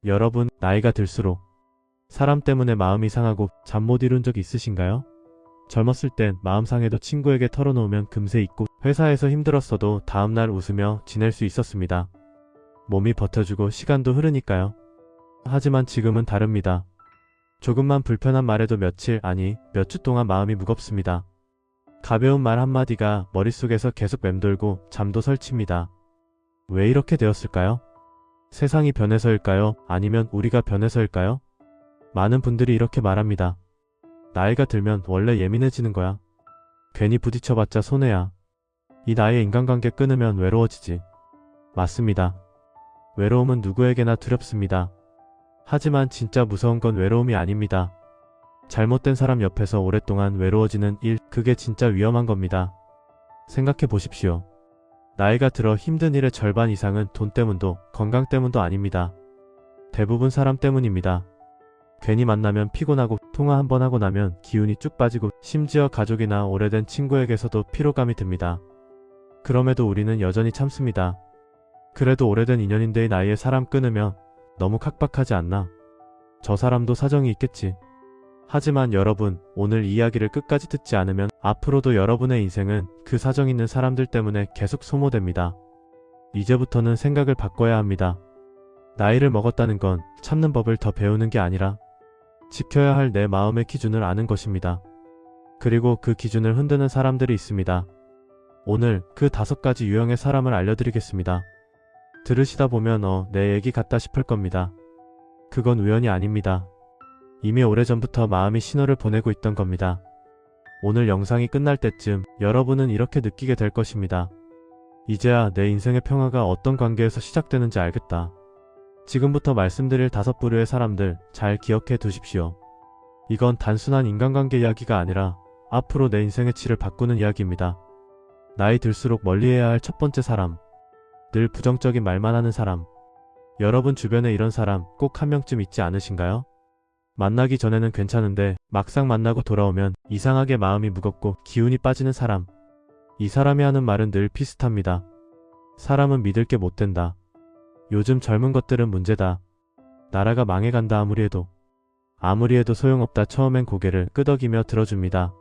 여러분, 나이가 들수록 사람 때문에 마음이 상하고 잠 못 이룬 적 있으신가요? 젊었을 땐 마음 상해도 친구에게 털어놓으면 금세 잊고 회사에서 힘들었어도 다음날 웃으며 지낼 수 있었습니다. 몸이 버텨주고 시간도 흐르니까요. 하지만 지금은 다릅니다. 조금만 불편한 말에도 며칠 아니 몇 주 동안 마음이 무겁습니다. 가벼운 말 한마디가 머릿속에서 계속 맴돌고 잠도 설칩니다. 왜 이렇게 되었을까요? 세상이 변해서일까요? 아니면 우리가 변해서일까요? 많은 분들이 이렇게 말합니다. 나이가 들면 원래 예민해지는 거야. 괜히 부딪혀봤자 손해야. 이 나이에 인간관계 끊으면 외로워지지. 맞습니다. 외로움은 누구에게나 두렵습니다. 하지만 진짜 무서운 건 외로움이 아닙니다. 잘못된 사람 옆에서 오랫동안 외로워지는 일, 그게 진짜 위험한 겁니다. 생각해 보십시오. 나이가 들어 힘든 일의 절반 이상은 돈 때문도 건강 때문도 아닙니다. 대부분 사람 때문입니다. 괜히 만나면 피곤하고 통화 한 번 하고 나면 기운이 쭉 빠지고 심지어 가족이나 오래된 친구에게서도 피로감이 듭니다. 그럼에도 우리는 여전히 참습니다. 그래도 오래된 인연인데의 나이에 사람 끊으면 너무 각박하지 않나? 저 사람도 사정이 있겠지. 하지만 여러분, 오늘 이야기를 끝까지 듣지 않으면 앞으로도 여러분의 인생은 그 사정 있는 사람들 때문에 계속 소모됩니다. 이제부터는 생각을 바꿔야 합니다. 나이를 먹었다는 건 참는 법을 더 배우는 게 아니라 지켜야 할 내 마음의 기준을 아는 것입니다. 그리고 그 기준을 흔드는 사람들이 있습니다. 오늘 그 5가지 유형의 사람을 알려드리겠습니다. 들으시다 보면 내 얘기 같다 싶을 겁니다. 그건 우연이 아닙니다. 이미 오래전부터 마음이 신호를 보내고 있던 겁니다. 오늘 영상이 끝날 때쯤 여러분은 이렇게 느끼게 될 것입니다. 이제야 내 인생의 평화가 어떤 관계에서 시작되는지 알겠다. 지금부터 말씀드릴 5부류의 사람들 잘 기억해 두십시오. 이건 단순한 인간관계 이야기가 아니라 앞으로 내 인생의 질을 바꾸는 이야기입니다. 나이 들수록 멀리해야 할 첫 번째 사람. 늘 부정적인 말만 하는 사람. 여러분 주변에 이런 사람 꼭 한 명쯤 있지 않으신가요? 만나기 전에는 괜찮은데 막상 만나고 돌아오면 이상하게 마음이 무겁고 기운이 빠지는 사람. 이 사람이 하는 말은 늘 비슷합니다. 사람은 믿을 게 못 된다. 요즘 젊은 것들은 문제다. 나라가 망해간다. 아무리 해도 소용없다. 처음엔 고개를 끄덕이며 들어줍니다.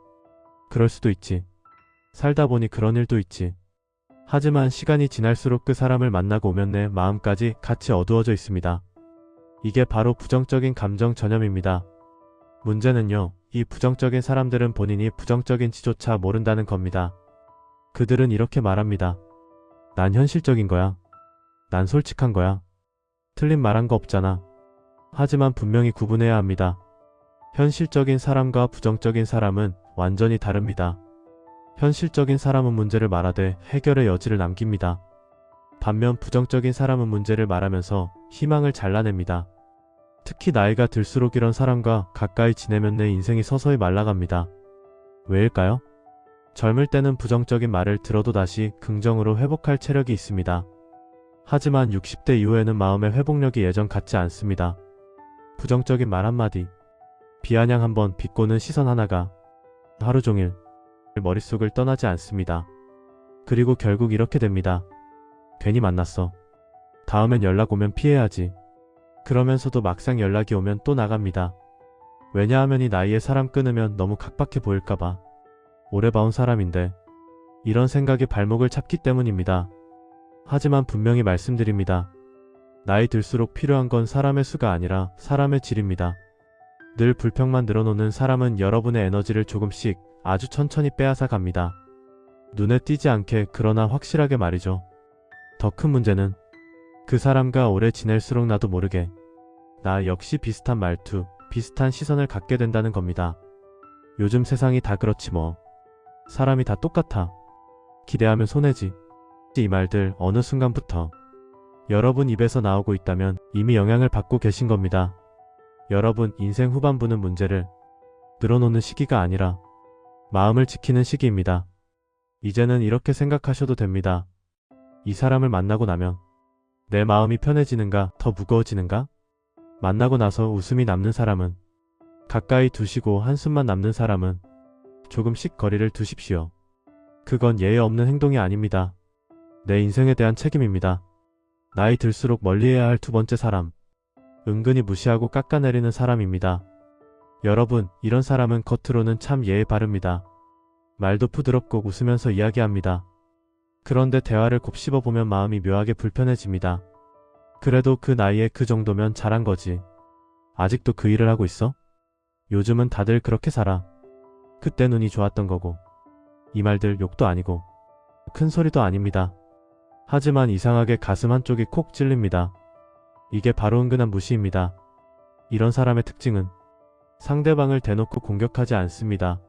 그럴 수도 있지. 살다 보니 그런 일도 있지. 하지만 시간이 지날수록 그 사람을 만나고 오면 내 마음까지 같이 어두워져 있습니다. 이게 바로 부정적인 감정 전염입니다. 문제는요, 이 부정적인 사람들은 본인이 부정적인지조차 모른다는 겁니다. 그들은 이렇게 말합니다. 난 현실적인 거야. 난 솔직한 거야. 틀린 말 한 거 없잖아. 하지만 분명히 구분해야 합니다. 현실적인 사람과 부정적인 사람은 완전히 다릅니다. 현실적인 사람은 문제를 말하되 해결의 여지를 남깁니다. 반면 부정적인 사람은 문제를 말하면서 희망을 잘라냅니다. 특히 나이가 들수록 이런 사람과 가까이 지내면 내 인생이 서서히 말라갑니다. 왜일까요? 젊을 때는 부정적인 말을 들어도 다시 긍정으로 회복할 체력이 있습니다. 하지만 60대 이후에는 마음의 회복력이 예전 같지 않습니다. 부정적인 말 한마디, 비아냥 한번 비꼬는 시선 하나가 하루 종일 머릿속을 떠나지 않습니다. 그리고 결국 이렇게 됩니다. 괜히 만났어. 다음엔 연락 오면 피해야지. 그러면서도 막상 연락이 오면 또 나갑니다. 왜냐하면 이 나이에 사람 끊으면 너무 각박해 보일까봐. 오래 봐온 사람인데 이런 생각이 발목을 잡기 때문입니다. 하지만 분명히 말씀드립니다. 나이 들수록 필요한 건 사람의 수가 아니라 사람의 질입니다. 늘 불평만 늘어놓는 사람은 여러분의 에너지를 조금씩 아주 천천히 빼앗아 갑니다. 눈에 띄지 않게 그러나 확실하게 말이죠. 더 큰 문제는 그 사람과 오래 지낼수록 나도 모르게 나 역시 비슷한 말투, 비슷한 시선을 갖게 된다는 겁니다. 요즘 세상이 다 그렇지 뭐. 사람이 다 똑같아. 기대하면 손해지. 이 말들 어느 순간부터 여러분 입에서 나오고 있다면 이미 영향을 받고 계신 겁니다. 여러분 인생 후반부는 문제를 늘어놓는 시기가 아니라 마음을 지키는 시기입니다. 이제는 이렇게 생각하셔도 됩니다. 이 사람을 만나고 나면 내 마음이 편해지는가, 더 무거워지는가? 만나고 나서 웃음이 남는 사람은, 가까이 두시고 한숨만 남는 사람은 조금씩 거리를 두십시오. 그건 예의 없는 행동이 아닙니다. 내 인생에 대한 책임입니다. 나이 들수록 멀리해야 할 두 번째 사람. 은근히 무시하고 깎아내리는 사람입니다. 여러분, 이런 사람은 겉으로는 참 예의 바릅니다. 말도 부드럽고 웃으면서 이야기합니다. 그런데 대화를 곱씹어보면 마음이 묘하게 불편해집니다. 그래도 그 나이에 그 정도면 잘한 거지. 아직도 그 일을 하고 있어? 요즘은 다들 그렇게 살아. 그때 눈이 좋았던 거고. 이 말들 욕도 아니고 큰 소리도 아닙니다. 하지만 이상하게 가슴 한쪽이 콕 찔립니다. 이게 바로 은근한 무시입니다. 이런 사람의 특징은 상대방을 대놓고 공격하지 않습니다.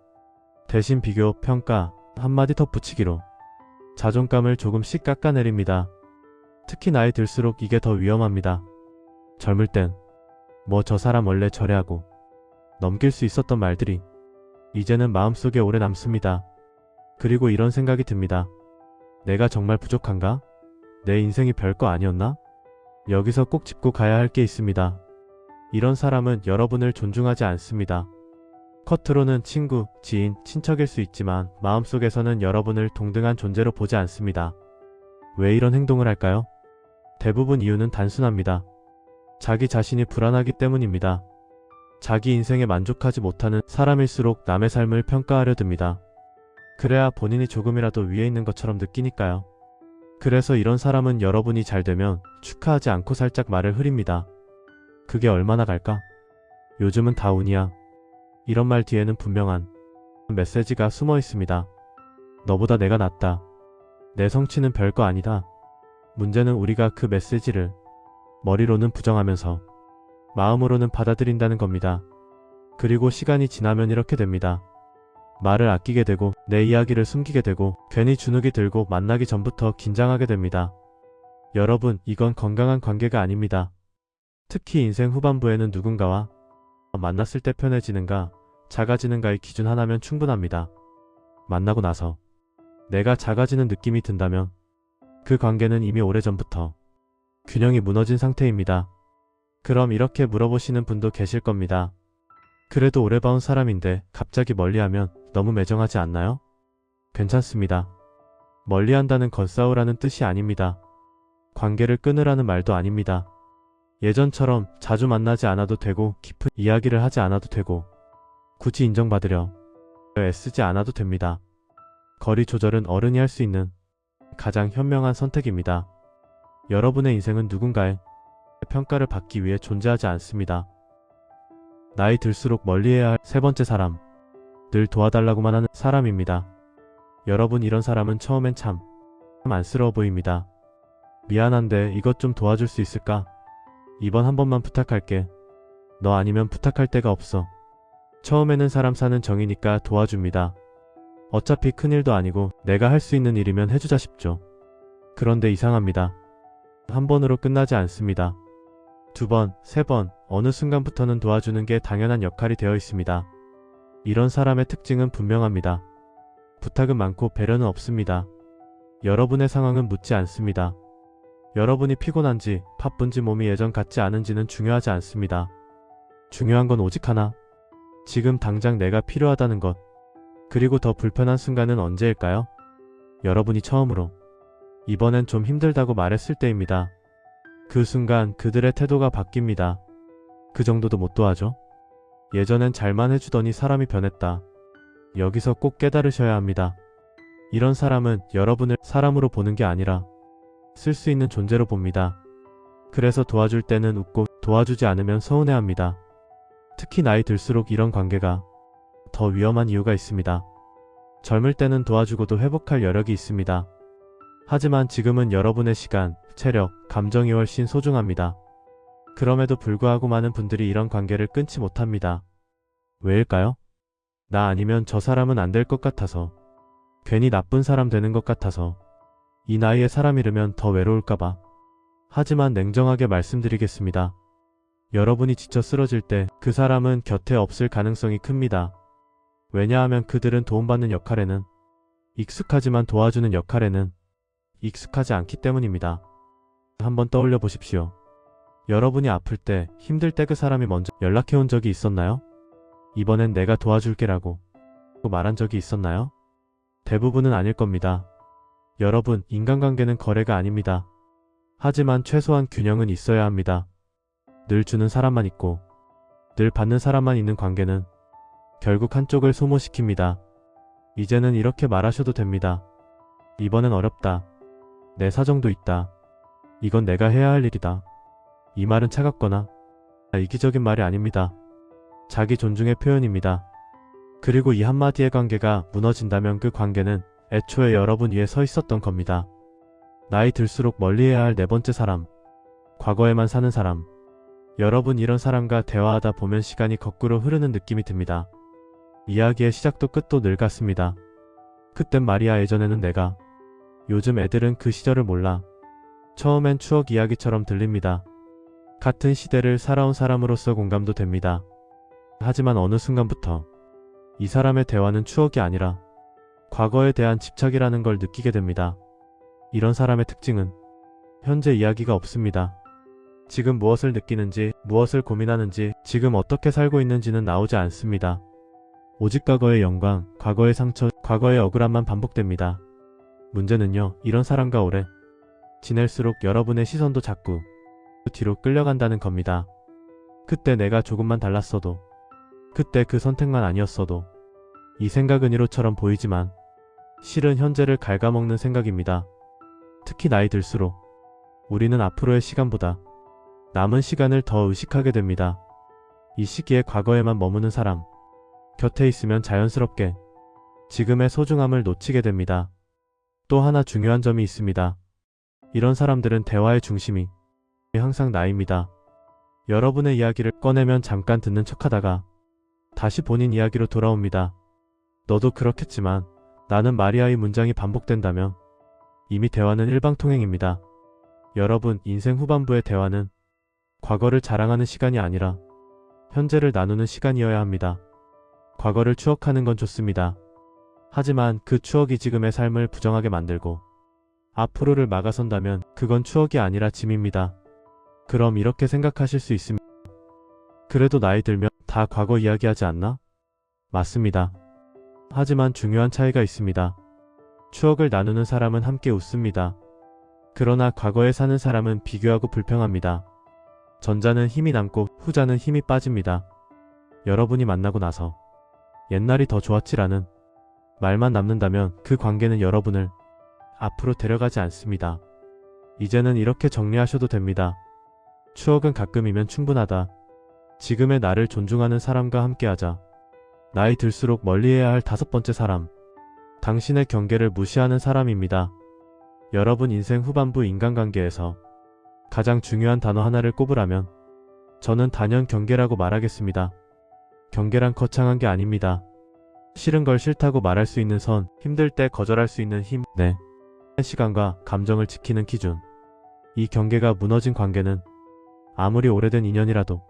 대신 비교, 평가, 한마디 덧붙이기로 자존감을 조금씩 깎아내립니다. 특히 나이 들수록 이게 더 위험합니다. 젊을 땐 뭐 저 사람 원래 저래 하고 넘길 수 있었던 말들이 이제는 마음속에 오래 남습니다. 그리고 이런 생각이 듭니다. 내가 정말 부족한가? 내 인생이 별거 아니었나? 여기서 꼭 짚고 가야 할 게 있습니다. 이런 사람은 여러분을 존중하지 않습니다. 겉으로는 친구, 지인, 친척일 수 있지만 마음속에서는 여러분을 동등한 존재로 보지 않습니다. 왜 이런 행동을 할까요? 대부분 이유는 단순합니다. 자기 자신이 불안하기 때문입니다. 자기 인생에 만족하지 못하는 사람일수록 남의 삶을 평가하려 듭니다. 그래야 본인이 조금이라도 위에 있는 것처럼 느끼니까요. 그래서 이런 사람은 여러분이 잘 되면 축하하지 않고 살짝 말을 흐립니다. 그게 얼마나 갈까? 요즘은 다 운이야. 이런 말 뒤에는 분명한 메시지가 숨어 있습니다. 너보다 내가 낫다. 내 성취는 별거 아니다. 문제는 우리가 그 메시지를 머리로는 부정하면서 마음으로는 받아들인다는 겁니다. 그리고 시간이 지나면 이렇게 됩니다. 말을 아끼게 되고 내 이야기를 숨기게 되고 괜히 주눅이 들고 만나기 전부터 긴장하게 됩니다. 여러분, 이건 건강한 관계가 아닙니다. 특히 인생 후반부에는 누군가와 만났을 때 편해지는가, 작아지는가의 기준 하나면 충분합니다. 만나고 나서 내가 작아지는 느낌이 든다면 그 관계는 이미 오래전부터 균형이 무너진 상태입니다. 그럼 이렇게 물어보시는 분도 계실 겁니다. 그래도 오래 봐온 사람인데 갑자기 멀리하면 너무 매정하지 않나요? 괜찮습니다. 멀리한다는 건 싸우라는 뜻이 아닙니다. 관계를 끊으라는 말도 아닙니다. 예전처럼 자주 만나지 않아도 되고 깊은 이야기를 하지 않아도 되고 굳이 인정받으려 애쓰지 않아도 됩니다. 거리 조절은 어른이 할 수 있는 가장 현명한 선택입니다. 여러분의 인생은 누군가의 평가를 받기 위해 존재하지 않습니다. 나이 들수록 멀리해야 할 세 번째 사람, 늘 도와달라고만 하는 사람입니다. 여러분, 이런 사람은 처음엔 참 안쓰러워 보입니다. 미안한데 이것 좀 도와줄 수 있을까? 이번 한 번만 부탁할게. 너 아니면 부탁할 데가 없어. 처음에는 사람 사는 정이니까 도와줍니다. 어차피 큰일도 아니고 내가 할 수 있는 일이면 해주자 싶죠. 그런데 이상합니다. 한 번으로 끝나지 않습니다. 두 번, 세 번, 어느 순간부터는 도와주는 게 당연한 역할이 되어 있습니다. 이런 사람의 특징은 분명합니다. 부탁은 많고 배려는 없습니다. 여러분의 상황은 묻지 않습니다. 여러분이 피곤한지 바쁜지 몸이 예전 같지 않은지는 중요하지 않습니다. 중요한 건 오직 하나. 지금 당장 내가 필요하다는 것. 그리고 더 불편한 순간은 언제일까요? 여러분이 처음으로 이번엔 좀 힘들다고 말했을 때입니다. 그 순간 그들의 태도가 바뀝니다. 그 정도도 못 도와줘? 예전엔 잘만 해주더니 사람이 변했다. 여기서 꼭 깨달으셔야 합니다. 이런 사람은 여러분을 사람으로 보는 게 아니라 쓸 수 있는 존재로 봅니다. 그래서 도와줄 때는 웃고 도와주지 않으면 서운해합니다. 특히 나이 들수록 이런 관계가 더 위험한 이유가 있습니다. 젊을 때는 도와주고도 회복할 여력이 있습니다. 하지만 지금은 여러분의 시간, 체력, 감정이 훨씬 소중합니다. 그럼에도 불구하고 많은 분들이 이런 관계를 끊지 못합니다. 왜일까요? 나 아니면 저 사람은 안 될 것 같아서, 괜히 나쁜 사람 되는 것 같아서, 이 나이에 사람 잃으면 더 외로울까봐. 하지만 냉정하게 말씀드리겠습니다. 여러분이 지쳐 쓰러질 때 그 사람은 곁에 없을 가능성이 큽니다. 왜냐하면 그들은 도움받는 역할에는, 익숙하지만 도와주는 역할에는 익숙하지 않기 때문입니다. 한번 떠올려 보십시오. 여러분이 아플 때, 힘들 때 그 사람이 먼저 연락해 온 적이 있었나요? 이번엔 내가 도와줄게라고 말한 적이 있었나요? 대부분은 아닐 겁니다. 여러분, 인간관계는 거래가 아닙니다. 하지만 최소한 균형은 있어야 합니다. 늘 주는 사람만 있고 늘 받는 사람만 있는 관계는 결국 한쪽을 소모시킵니다. 이제는 이렇게 말하셔도 됩니다. 이번엔 어렵다. 내 사정도 있다. 이건 내가 해야 할 일이다. 이 말은 차갑거나 이기적인 말이 아닙니다. 자기 존중의 표현입니다. 그리고 이 한마디의 관계가 무너진다면 그 관계는 애초에 여러분 위에 서 있었던 겁니다. 나이 들수록 멀리해야 할 네 번째 사람. 과거에만 사는 사람. 여러분 이런 사람과 대화하다 보면 시간이 거꾸로 흐르는 느낌이 듭니다. 이야기의 시작도 끝도 늘 같습니다. 그땐 말이야 예전에는 내가. 요즘 애들은 그 시절을 몰라. 처음엔 추억 이야기처럼 들립니다. 같은 시대를 살아온 사람으로서 공감도 됩니다. 하지만 어느 순간부터 이 사람의 대화는 추억이 아니라 과거에 대한 집착이라는 걸 느끼게 됩니다. 이런 사람의 특징은 현재 이야기가 없습니다. 지금 무엇을 느끼는지, 무엇을 고민하는지, 지금 어떻게 살고 있는지는 나오지 않습니다. 오직 과거의 영광, 과거의 상처, 과거의 억울함만 반복됩니다. 문제는요, 이런 사람과 오래 지낼수록 여러분의 시선도 자꾸 뒤로 끌려간다는 겁니다. 그때 내가 조금만 달랐어도, 그때 그 선택만 아니었어도, 이 생각은 이로처럼 보이지만 실은 현재를 갉아먹는 생각입니다. 특히 나이 들수록 우리는 앞으로의 시간보다 남은 시간을 더 의식하게 됩니다. 이 시기에 과거에만 머무는 사람, 곁에 있으면 자연스럽게 지금의 소중함을 놓치게 됩니다. 또 하나 중요한 점이 있습니다. 이런 사람들은 대화의 중심이 항상 나입니다. 여러분의 이야기를 꺼내면 잠깐 듣는 척하다가 다시 본인 이야기로 돌아옵니다. 너도 그렇겠지만 나는 마리아의 문장이 반복된다면 이미 대화는 일방통행입니다. 여러분 인생 후반부의 대화는 과거를 자랑하는 시간이 아니라 현재를 나누는 시간이어야 합니다. 과거를 추억하는 건 좋습니다. 하지만 그 추억이 지금의 삶을 부정하게 만들고 앞으로를 막아선다면 그건 추억이 아니라 짐입니다. 그럼 이렇게 생각하실 수 있습니다. 그래도 나이 들면 다 과거 이야기하지 않나? 맞습니다. 하지만 중요한 차이가 있습니다. 추억을 나누는 사람은 함께 웃습니다. 그러나 과거에 사는 사람은 비교하고 불평합니다. 전자는 힘이 남고 후자는 힘이 빠집니다. 여러분이 만나고 나서 옛날이 더 좋았지라는 말만 남는다면 그 관계는 여러분을 앞으로 데려가지 않습니다. 이제는 이렇게 정리하셔도 됩니다. 추억은 가끔이면 충분하다. 지금의 나를 존중하는 사람과 함께하자. 나이 들수록 멀리해야 할 다섯 번째 사람. 당신의 경계를 무시하는 사람입니다. 여러분 인생 후반부 인간관계에서 가장 중요한 단어 하나를 꼽으라면 저는 단연 경계라고 말하겠습니다. 경계란 거창한 게 아닙니다. 싫은 걸 싫다고 말할 수 있는 선, 힘들 때 거절할 수 있는 힘, 시간과 감정을 지키는 기준. 이 경계가 무너진 관계는 아무리 오래된 인연이라도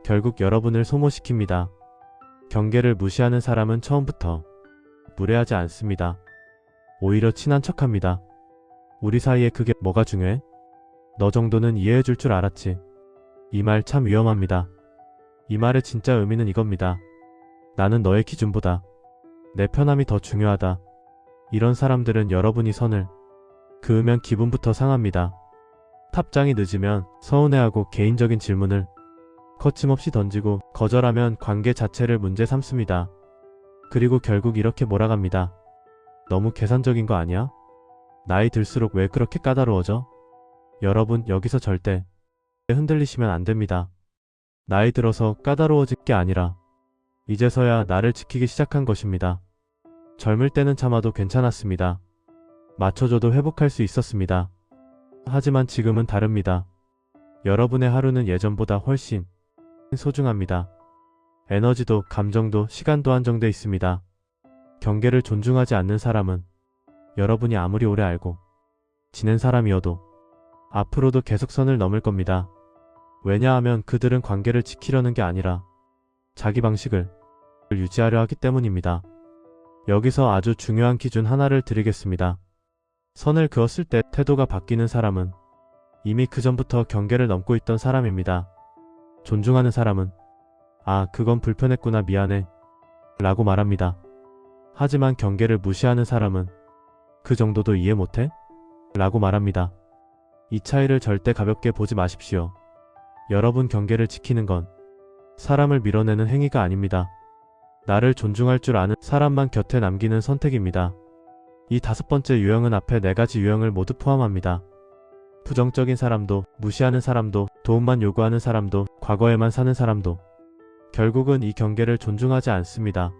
결국 여러분을 소모시킵니다. 경계를 무시하는 사람은 처음부터 무례하지 않습니다. 오히려 친한 척합니다. 우리 사이에 그게 뭐가 중요해? 너 정도는 이해해줄 줄 알았지. 이 말 참 위험합니다. 이 말의 진짜 의미는 이겁니다. 나는 너의 기준보다 내 편함이 더 중요하다. 이런 사람들은 여러분이 선을 그으면 기분부터 상합니다. 답장이 늦으면 서운해하고 개인적인 질문을 거침없이 던지고 거절하면 관계 자체를 문제 삼습니다. 그리고 결국 이렇게 몰아갑니다. 너무 계산적인 거 아니야? 나이 들수록 왜 그렇게 까다로워져? 여러분 여기서 절대 흔들리시면 안 됩니다. 나이 들어서 까다로워질 게 아니라 이제서야 나를 지키기 시작한 것입니다. 젊을 때는 참아도 괜찮았습니다. 맞춰줘도 회복할 수 있었습니다. 하지만 지금은 다릅니다. 여러분의 하루는 예전보다 훨씬 소중합니다. 에너지도 감정도 시간도 한정돼 있습니다. 경계를 존중하지 않는 사람은 여러분이 아무리 오래 알고 지낸 사람이어도 앞으로도 계속 선을 넘을 겁니다. 왜냐하면 그들은 관계를 지키려는 게 아니라 자기 방식을 유지하려 하기 때문입니다. 여기서 아주 중요한 기준 하나를 드리겠습니다. 선을 그었을 때 태도가 바뀌는 사람은 이미 그 전부터 경계를 넘고 있던 사람입니다. 존중하는 사람은 아, 그건 불편했구나 미안해 라고 말합니다. 하지만 경계를 무시하는 사람은 그 정도도 이해 못해? 라고 말합니다. 이 차이를 절대 가볍게 보지 마십시오. 여러분 경계를 지키는 건 사람을 밀어내는 행위가 아닙니다. 나를 존중할 줄 아는 사람만 곁에 남기는 선택입니다. 이 5번째 유형은 앞에 4가지 유형을 모두 포함합니다. 부정적인 사람도, 무시하는 사람도, 도움만 요구하는 사람도, 과거에만 사는 사람도 결국은 이 경계를 존중하지 않습니다.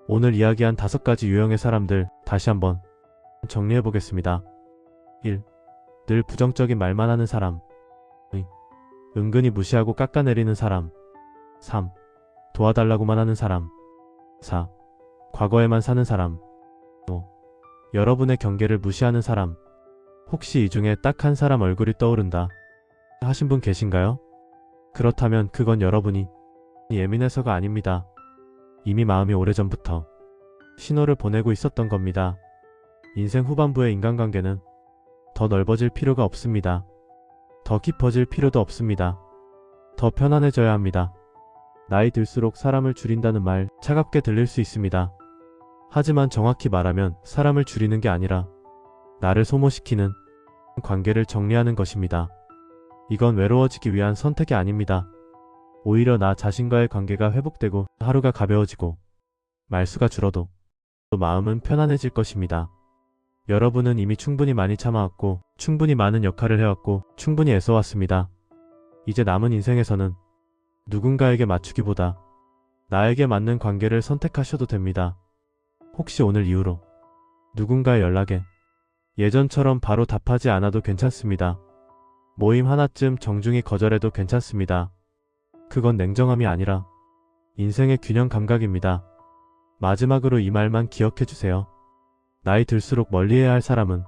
오늘 이야기한 5가지 유형의 사람들 다시 한번 정리해 보겠습니다. 1. 늘 부정적인 말만 하는 사람. 2. 은근히 무시하고 깎아내리는 사람. 3. 도와달라고만 하는 사람. 4. 과거에만 사는 사람. 5. 여러분의 경계를 무시하는 사람. 혹시 이 중에 딱 한 사람 얼굴이 떠오른다 하신 분 계신가요? 그렇다면 그건 여러분이 예민해서가 아닙니다. 이미 마음이 오래전부터 신호를 보내고 있었던 겁니다. 인생 후반부의 인간관계는 더 넓어질 필요가 없습니다. 더 깊어질 필요도 없습니다. 더 편안해져야 합니다. 나이 들수록 사람을 줄인다는 말 차갑게 들릴 수 있습니다. 하지만 정확히 말하면 사람을 줄이는 게 아니라 나를 소모시키는 관계를 정리하는 것입니다. 이건 외로워지기 위한 선택이 아닙니다. 오히려 나 자신과의 관계가 회복되고 하루가 가벼워지고 말수가 줄어도 또 마음은 편안해질 것입니다. 여러분은 이미 충분히 많이 참아왔고 충분히 많은 역할을 해왔고 충분히 애써왔습니다. 이제 남은 인생에서는 누군가에게 맞추기보다 나에게 맞는 관계를 선택하셔도 됩니다. 혹시 오늘 이후로 누군가의 연락에 예전처럼 바로 답하지 않아도 괜찮습니다. 모임 하나쯤 정중히 거절해도 괜찮습니다. 그건 냉정함이 아니라 인생의 균형 감각입니다. 마지막으로 이 말만 기억해주세요. 나이 들수록 멀리해야 할 사람은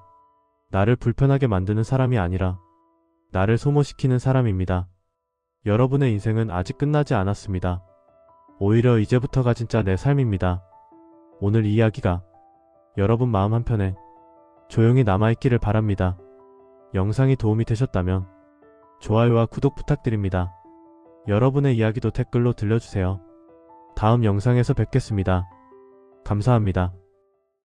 나를 불편하게 만드는 사람이 아니라 나를 소모시키는 사람입니다. 여러분의 인생은 아직 끝나지 않았습니다. 오히려 이제부터가 진짜 내 삶입니다. 오늘 이 이야기가 여러분 마음 한편에 조용히 남아있기를 바랍니다. 영상이 도움이 되셨다면 좋아요와 구독 부탁드립니다. 여러분의 이야기도 댓글로 들려주세요. 다음 영상에서 뵙겠습니다. 감사합니다.